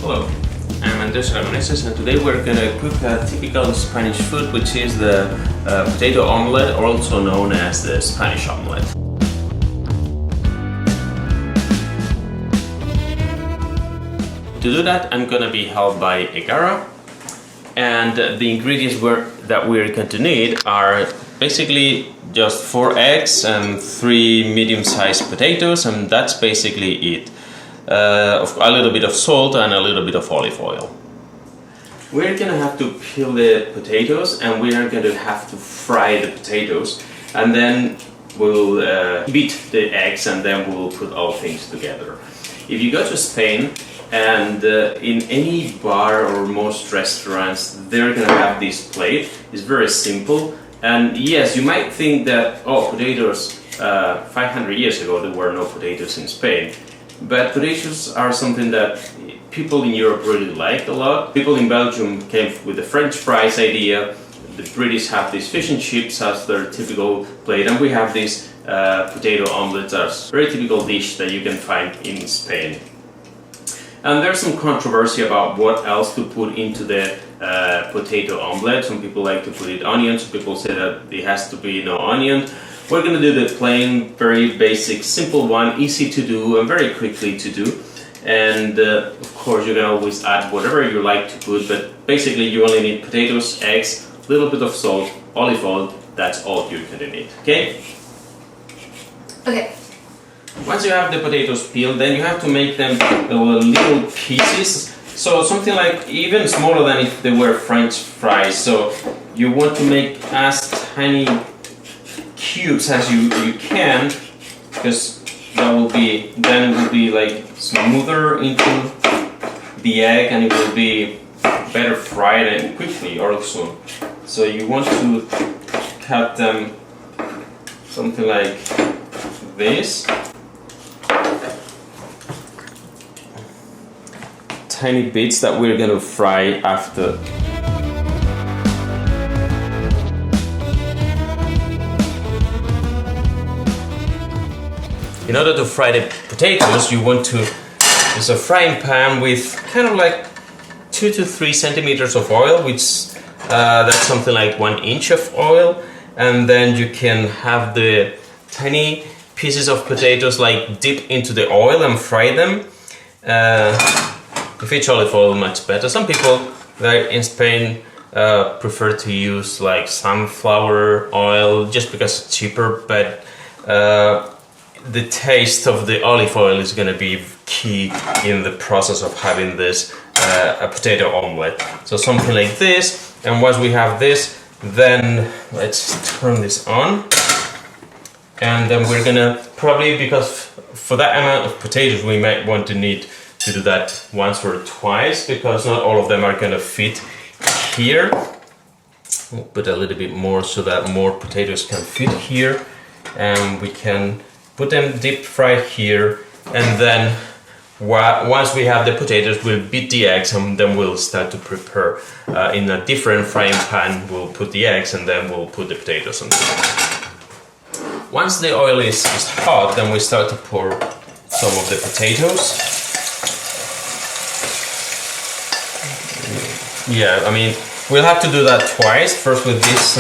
Hello, I'm Aragoneses, and today we're gonna cook a typical Spanish food, which is the potato omelette, or also known as the Spanish omelette. To do that, I'm gonna be helped by Egara, and the ingredients that we're going to need are basically just 4 eggs and 3 medium-sized potatoes, and that's basically it. A little bit of salt and a little bit of olive oil. We're gonna have to peel the potatoes, and we are going to have to fry the potatoes, and then we'll beat the eggs, and then we'll put all things together. If you go to Spain, and in any bar or most restaurants, they're gonna have this plate. It's very simple, and yes, you might think that, oh, potatoes, 500 years ago there were no potatoes in Spain. But potatoes are something that people in Europe really liked a lot. People in Belgium came with the French fries idea. The British have these fish and chips as their typical plate, and we have this potato omelette as a very typical dish that you can find in Spain. And there's some controversy about what else to put into the potato omelette. Some people like to put it onion, some people say that it has to be no onion. We're going to do the plain, very basic, simple one, easy to do and very quickly to do. And of course you can always add whatever you like to put, but basically you only need potatoes, eggs, a little bit of salt, olive oil. That's all you're going to need, okay? Okay. Once you have the potatoes peeled, then you have to make them little pieces. So something like even smaller than if they were French fries. So you want to make as tiny cubes as you can, because then it will be like smoother into the egg, and it will be better fried and quickly also. So you want to cut them something like this. Tiny bits that we're going to fry after. In order to fry the potatoes, you want to use a frying pan with kind of like 2 to 3 centimeters of oil, which that's something like 1 inch of oil, and then you can have the tiny pieces of potatoes like dip into the oil and fry them. If it's olive oil, much better. Some people like in Spain prefer to use like sunflower oil just because it's cheaper, but the taste of the olive oil is going to be key in the process of having this a potato omelette. So something like this, and once we have this, then let's turn this on, and then we're gonna probably, because for that amount of potatoes we might want to need to do that once or twice, because not all of them are gonna fit here. We'll put a little bit more so that more potatoes can fit here, and we can put them deep fried here, and then once we have the potatoes, we'll beat the eggs, and then we'll start to prepare in a different frying pan. We'll put the eggs, and then we'll put the potatoes on top. Once the oil is hot, then we start to pour some of the potatoes. Yeah, I mean, we'll have to do that twice, first with these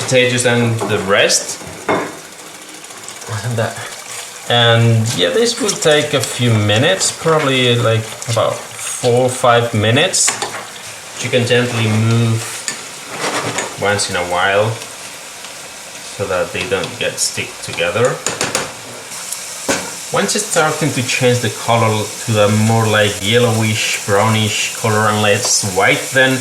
potatoes and the rest. And yeah, this will take a few minutes, probably like about 4 or 5 minutes. You can gently move once in a while so that they don't get stick together. Once it's starting to change the color to a more like yellowish, brownish color and less white, then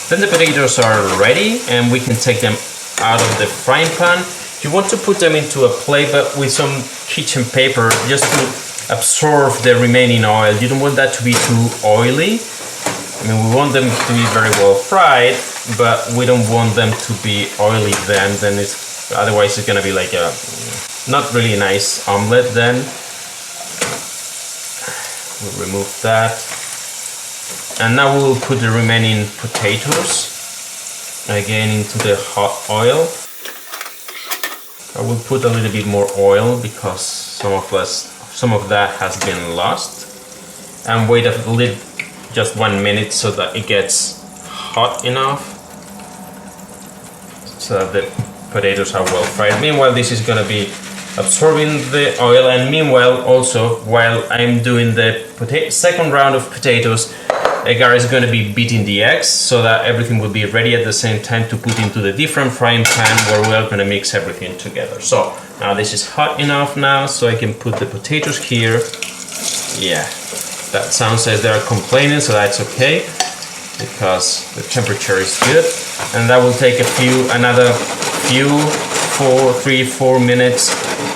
the potatoes are ready, and we can take them out of the frying pan. You want to put them into a plate, but with some kitchen paper, just to absorb the remaining oil. You don't want that to be too oily. I mean, we want them to be very well fried, but we don't want them to be oily then otherwise it's gonna be like a not really nice omelette then. We'll remove that. And now we'll put the remaining potatoes again into the hot oil. I will put a little bit more oil because some of that has been lost. and wait a little, just 1 minute, so that it gets hot enough so that the potatoes are well fried. Meanwhile, this is gonna be absorbing the oil, and meanwhile also, while I'm doing the second round of potatoes, Edgar is going to be beating the eggs so that everything will be ready at the same time to put into the different frying pan where we are going to mix everything together. So now this is hot enough now, so I can put the potatoes here. Yeah, that sound says they are complaining, so that's okay because the temperature is good, and that will take another few 3-4 minutes,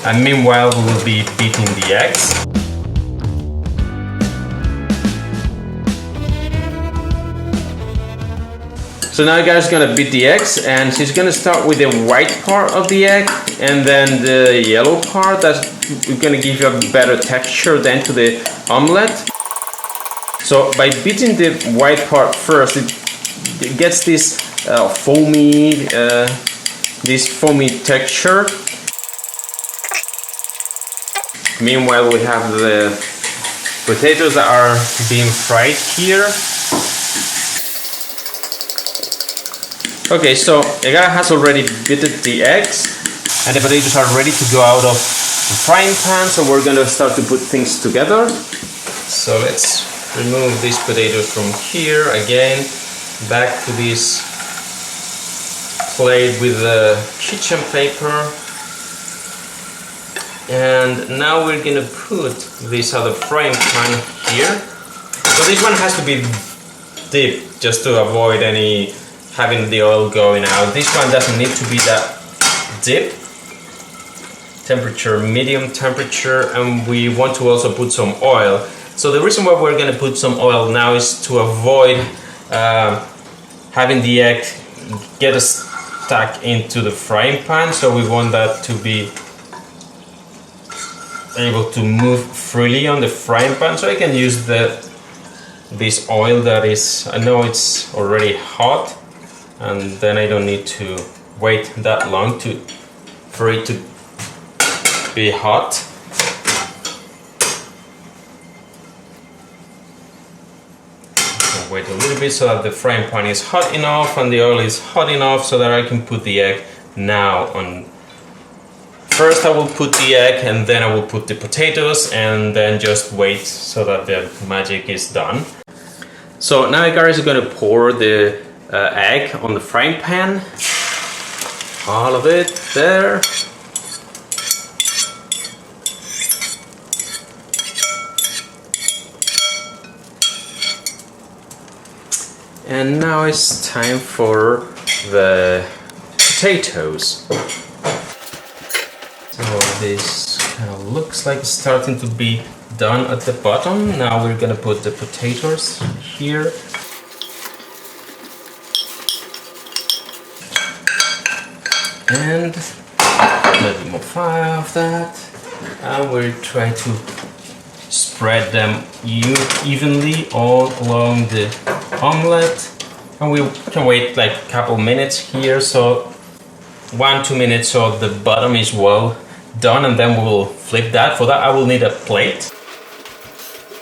and meanwhile we will be beating the eggs. So now Edgar is gonna beat the eggs, and she's gonna start with the white part of the egg and then the yellow part. That's gonna give you a better texture then to the omelette. So by beating the white part first, it gets this foamy texture. Meanwhile, we have the potatoes that are being fried here. Okay, so Edgar has already beaten the eggs, and the potatoes are ready to go out of the frying pan, so we're gonna start to put things together. So let's remove these potatoes from here again, back to this plate with the kitchen paper. And now we're gonna put this other frying pan here. So this one has to be deep just to avoid having the oil going out. This one doesn't need to be that deep. Temperature, medium temperature, and we want to also put some oil. So the reason why we're gonna put some oil now is to avoid having the egg get stuck into the frying pan. So we want that to be able to move freely on the frying pan, so I can use this oil that is, I know it's already hot, and then I don't need to wait that long for it to be hot. I'll wait a little bit so that the frying pan is hot enough and the oil is hot enough so that I can put the egg now on. First I will put the egg, and then I will put the potatoes, and then just wait so that the magic is done. So now Edgar is going to pour the egg on the frying pan. All of it there. And now it's time for the potatoes. So this kind of looks like it's starting to be done at the bottom. Now we're gonna put the potatoes here. And a little bit more fire of that. And we'll try to spread them evenly all along the omelette. And we can wait like a couple minutes here, so 1-2 minutes, so the bottom is well done, and then we will flip that. For that I will need a plate.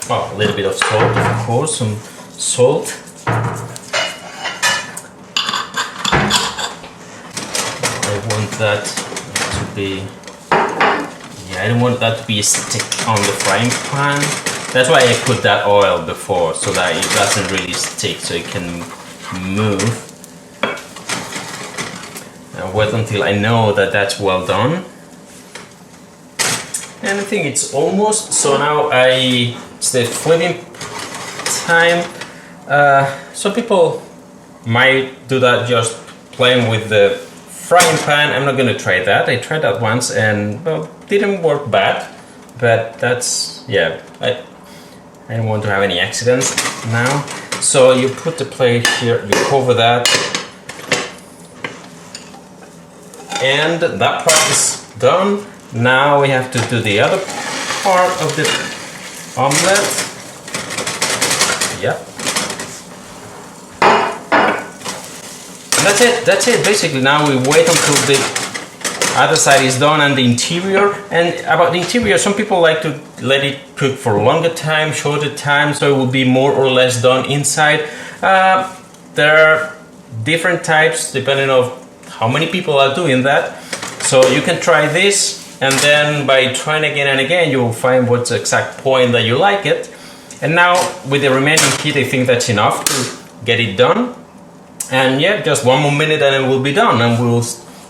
Oh, a little bit of salt, of course, some salt. I want that to be, I don't want that to be a stick on the frying pan. That's why I put that oil before, so that it doesn't really stick, so it can move. I'll wait until I know that that's well done. And I think it's almost, so now it's the flipping time. Some people might do that just playing with the frying pan. I'm not gonna try that. I tried that once and, well, didn't work bad, but that's, yeah, I don't want to have any accidents now. So you put the plate here, you cover that, and that part is done. Now we have to do the other part of the omelette. Yep. And that's it basically. Now we wait until the Other side is done, and the interior. And about the interior, some people like to let it cook for longer time, shorter time, so it will be more or less done inside. There are different types depending on how many people are doing that. So you can try this, and then by trying again and again, you will find what's the exact point that you like it. And now with the remaining heat, I think that's enough to get it done. And yeah, just one more minute and it will be done, and we'll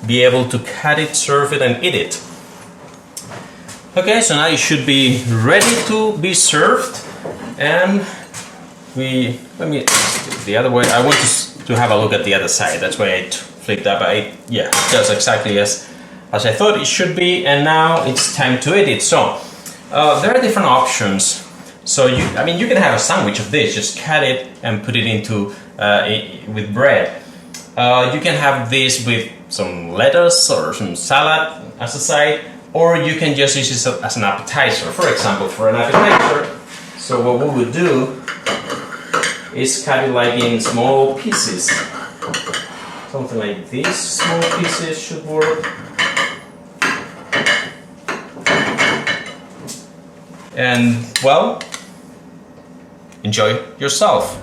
be able to cut it, serve it, and eat it. Okay, so now it should be ready to be served. And let me do it the other way. I want to have a look at the other side. That's why I flipped up. Yeah, just exactly as I thought it should be. And now it's time to eat it. So there are different options. So you can have a sandwich of this. Just cut it and put it into with bread. You can have this with some lettuce or some salad as a side, or you can just use it as an appetizer. For example, for an appetizer, so what we would do is cut it like in small pieces. Something like this, small pieces should work. And well, enjoy yourself.